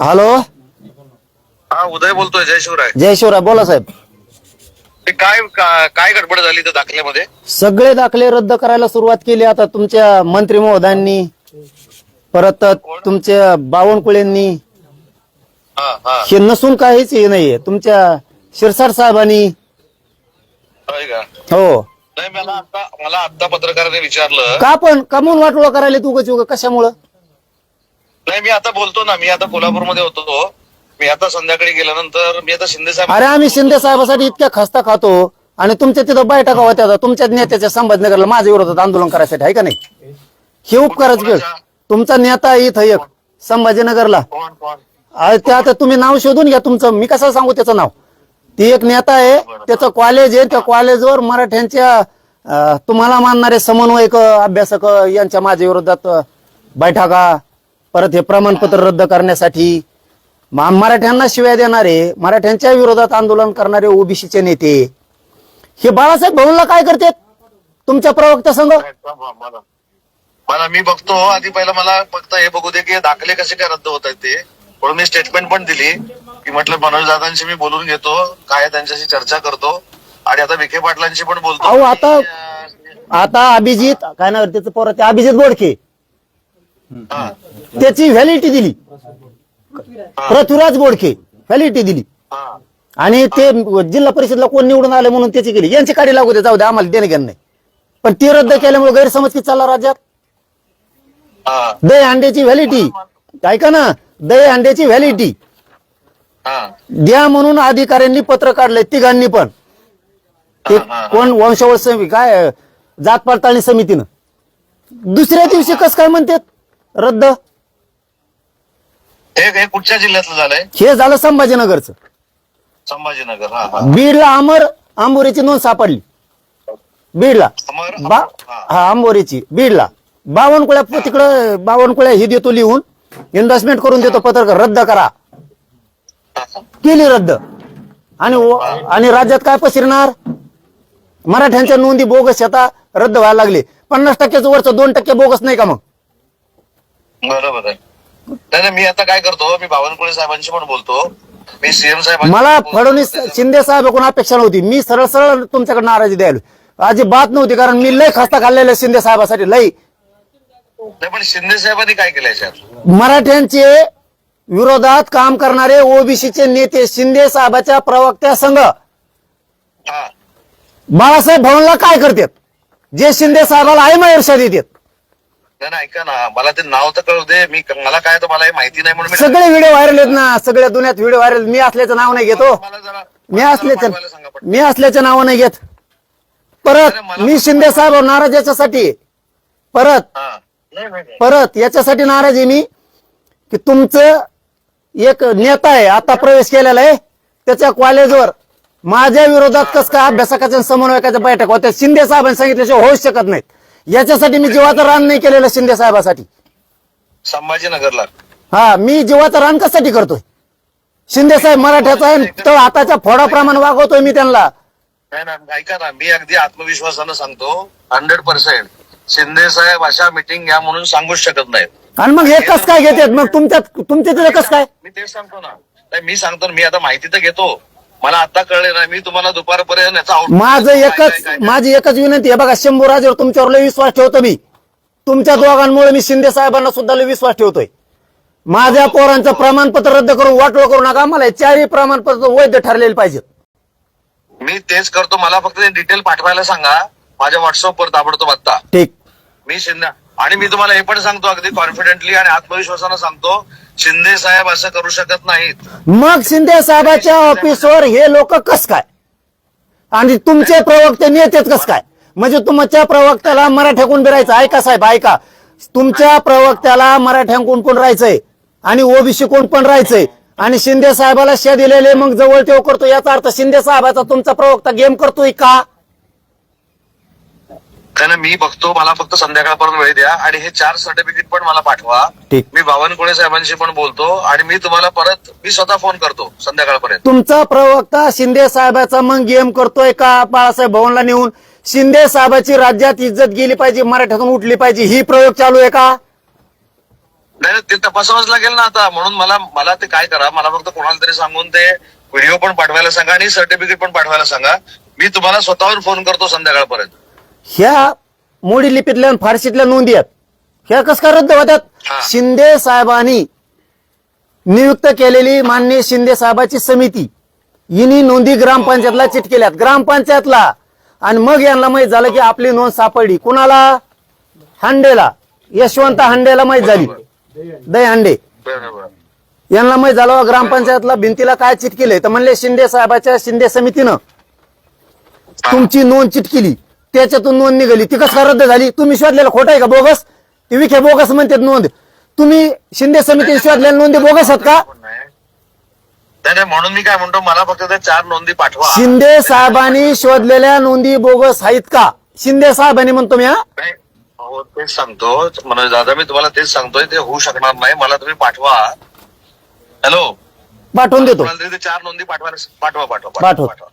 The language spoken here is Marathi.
हॅलो, हा उदय बोलतोय. जय शिवराय. जय शिवराय. बोला साहेब. ते काय गडबड झाली त्या दाखल्यामध्ये? सगळे दाखले रद्द करायला सुरुवात केली आता तुमच्या मंत्री महोदयांनी, परत तुमच्या बावनकुळेंनी. हा हा हे नसून काहीच हे नाहीये तुमच्या शिरसाट साहेबांनी. होय का? हो. नाही, मला आता पत्रकाराने विचारलं. का पण कमून वाटोळं करायला तू कशामुळं? नाही, मी आता बोलतो ना. मी आता कोल्हापूरमध्ये होतो. मी आता संध्याकाळी गेल्यानंतर मी आता शिंदे साहेब. अरे आम्ही शिंदे साहेबासाठी इतक्या खस्ता खातो आणि तुमच्या तिथं बैठका होत्या तुमच्या नेत्याच्या संभाजीनगरला माझ्या विरोधात आंदोलन करायसाठी, आहे का नाही? हे उपकारच वेळ. तुमचा नेता इथं एक संभाजीनगरला. कोण ते आता तुम्ही नाव शोधून घ्या तुमचं. मी कसं सांगू त्याचं नाव? ती एक नेता आहे, त्याचं कॉलेज आहे. त्या कॉलेजवर मराठ्यांच्या तुम्हाला मानणारे समन्वयक, अभ्यासक यांच्या माझ्या विरोधात बैठका, परत हे प्रमाणपत्र रद्द करण्यासाठी मराठ्यांना शिव्या देणारे, मराठ्यांच्या विरोधात आंदोलन करणारे ओबीसीचे नेते हे बाळासाहेब भवनला काय करतात तुमच्या प्रवक्त्या संघ? मला मी बघतो आधी. पहिला मला फक्त हे बघू दे की दाखले कसे काय रद्द होत आहेत ते. म्हणून मी स्टेटमेंट पण दिली की म्हटलं मनोज दादांशी मी बोलून घेतो, काय त्यांच्याशी चर्चा करतो आणि आता विखे पाटलांशी पण बोलतो. अहो आता अभिजित काय नाव त्याचं पोरं, ते अभिजित बोडके, त्याची व्हॅलिडिटी दिली. पृथ्वीराज बोडके व्हॅलिडिटी दिली आणि ते जिल्हा परिषदला कोण निवडून आले म्हणून त्याची केली. यांची काढी लागू दे, जाऊ दे, आम्हाला देणं घेणं नाही. पण ती रद्द केल्यामुळे गैरसमज किती चालला राज्यात? दही अंड्याची व्हॅलिडिटी, ऐका ना, दही अंड्याची व्हॅलिडिटी द्या म्हणून अधिकाऱ्यांनी पत्र काढलंय तिघांनी पण. ते कोण वंशावळ समिती, काय जात पडताळणी समितीनं दुसऱ्या दिवशी कस काय म्हणतात रद्द? हे कुठच्या जिल्ह्यातलं झालंय? हे झालं संभाजीनगरचं. संभाजीनगर. बीडला आंबोरीची नोंद सापडली. बीडला आंबोरीची, बीडला बावनकुळ्या, तिकडं बावनकुळ्या ही देतो लिहून, इन्व्हेस्टमेंट करून देतो पत्रकार रद्द करा. केली रद्द. आणि राज्यात काय पसरणार? मराठ्यांच्या नोंदी बोगस आता रद्द व्हायला लागले. 50% वरचं 2% बोगस नाही का मग? बरोबर आहे. नाही, मी आता काय करतो, मी बावनकुळे साहेबांशी पण बोलतो. मी सीएम साहेब. मला फडणवीस शिंदे साहेब कोण अपेक्षा नव्हती. मी सरळ सरळ तुमच्याकडे नाराजी द्यायला अजिबात नव्हती, कारण मी लय खस्ता खाल्लेला शिंदे साहेबासाठी लय. पण शिंदे साहेबांनी काय केलं याच्यात? मराठ्यांचे विरोधात काम करणारे ओबीसीचे नेते शिंदे साहेबाच्या प्रवक्त्या संघ बाळासाहेब भवनला काय करतात जे शिंदे साहेबाला आई ईर्षा देतात? ऐका ना, मला ते नाव तर कळू दे. मला काय तर मला माहिती नाही म्हणून सगळे व्हिडिओ व्हायरल आहेत ना, सगळ्या दुनियात व्हिडिओ व्हायरल. मी असल्याचं नाव नाही घेतो, मी असल्याचं नाव नाही घेत. परत मी शिंदे साहेब नाराज याच्यासाठी, परत याच्यासाठी नाराज आहे मी की तुमचं एक नेता आहे आता प्रवेश केलेला आहे, त्याच्या कॉलेजवर माझ्या विरोधात कस काय अभ्यासकाच्या समन्वयकाच्या बैठक होत्या शिंदे साहेबांनी सांगितल्याशिवाय होऊच शकत नाहीत. याच्यासाठी मी जीवाचं रान नाही केलेलं शिंदे साहेबासाठी. संभाजीनगरला मी जीवाचं रान कशासाठी करतोय? शिंदे साहेब मराठ्याचा आहे तर हाताच्या फोडाप्रमाणे वागवतोय मी त्यांना. ऐका ना, मी अगदी आत्मविश्वासानं सांगतो 100% शिंदे साहेब अशा मीटिंग घ्या म्हणून सांगूच शकत नाहीत. आणि मग हे कस काय घेतात मग तुमच्या तिथे कस काय? मी तेच सांगतो ना. मी सांगतो ना, मी आता माहिती तर घेतो. मला आता कळले ना, मी तुम्हाला दुपारपर्यंत माझी एकच विनंती आहे बघा, शंभूराजेवर तुमच्यावर लय विश्वास ठेवतो मी. तुमच्या दोघांमुळे मी शिंदे साहेबांना सुद्धा लय विश्वास ठेवतोय. माझ्या पोरांचं प्रमाणपत्र रद्द करून वाटोळ करू नका. मला 4ही प्रमाणपत्र वैध ठरलेले पाहिजेत. मी तेच करतो. मला फक्त ते डिटेल पाठवायला सांगा माझ्या व्हॉट्सअपवर ताबडतोब आता. ठीक. मी शिंदे आणि मी तुम्हाला हे पण सांगतो अगदी कॉन्फिडेंटली आणि आत्मविश्वासानं सांगतो, शिंदे साहेब असं करू शकत नाहीत. मग शिंदे साहेबाच्या ऑफिसवर हे लोक कस काय आणि तुमचे प्रवक्ते नेतेच कस काय? म्हणजे तुमच्या प्रवक्त्याला मराठ्याकून राहायचं. ऐका साहेब, ऐका, तुमच्या प्रवक्त्याला मराठ्यांकून पण राहायचंय आणि ओबीसी कोण पण राहायचंय आणि शिंदे साहेबाला शे दिलेले मग जवळ तेव करतो. याचा अर्थ शिंदे साहेबाचा तुमचा प्रवक्ता गेम करतोय का? मी बघतो. मला फक्त संध्याकाळपर्यंत वेळ द्या आणि हे 4 सर्टिफिकेट पण मला पाठवा. मी बावनकुळे साहेबांशी पण बोलतो आणि मी तुम्हाला मी स्वतः फोन करतो संध्याकाळपर्यंत. तुमचा प्रवक्ता शिंदे साहेबाचा मग गेम करतोय का? बाळासाहेब भवनला नेऊन शिंदे साहेबाची राज्यात इज्जत गेली पाहिजे, मराठ्यातून उठली पाहिजे, ही प्रयोग चालू आहे का? नाही ते तपासावंच लागेल ना आता. म्हणून मला ते काय करा, मला फक्त कोणाला तरी सांगून ते व्हिडिओ पण पाठवायला सांगा आणि सर्टिफिकेट पण पाठवायला सांगा. मी तुम्हाला स्वतःवर फोन करतो संध्याकाळपर्यंत. ह्या मोडी लिपीतल्या आणि फारशीतल्या नोंदी आहेत, ह्या कस काय रद्द होत्यात? हा. शिंदे साहेबांनी नियुक्त केलेली माननीय शिंदे साहेबाची समिती हिनी नोंदी ग्रामपंचायतला चिटकेल्यात, ग्रामपंचायतला. आणि मग यांना माहित झालं की आपली नोंद सापडली. कुणाला? हांडेला, यशवंत हांडेला माहित झाली, दही हांडे बरोबर. यांना माहित झालं ग्रामपंचायतला भिंतीला काय चिटकेलंय, तर म्हणले शिंदे साहेबाच्या शिंदे समितीनं तुमची नोंद चिटकेली, त्याच्यातून नोंद निघाली. ती कसं काय रद्द झाली? तुम्ही शोधलेलं खोटं आहे का? बोगस? ती विखे बोगस म्हणतात नोंद. तुम्ही शिंदे समितीने शोधलेल्या नोंदी बोगस आहेत का? नाही म्हणून मी काय म्हणतो, मला फक्त त्या 4 नोंदी पाठवा. शिंदे साहेबांनी शोधलेल्या नोंदी बोगस आहेत का? शिंदे साहेबांनी म्हणतो मी. नाही, हो तेच सांगतो मनोज दादा, मी तुम्हाला तेच सांगतोय, ते होऊ शकणार नाही. मला तुम्ही पाठवा. हॅलो, पाठवून देतो. ते 4 नोंदी पाठवा. पाठव.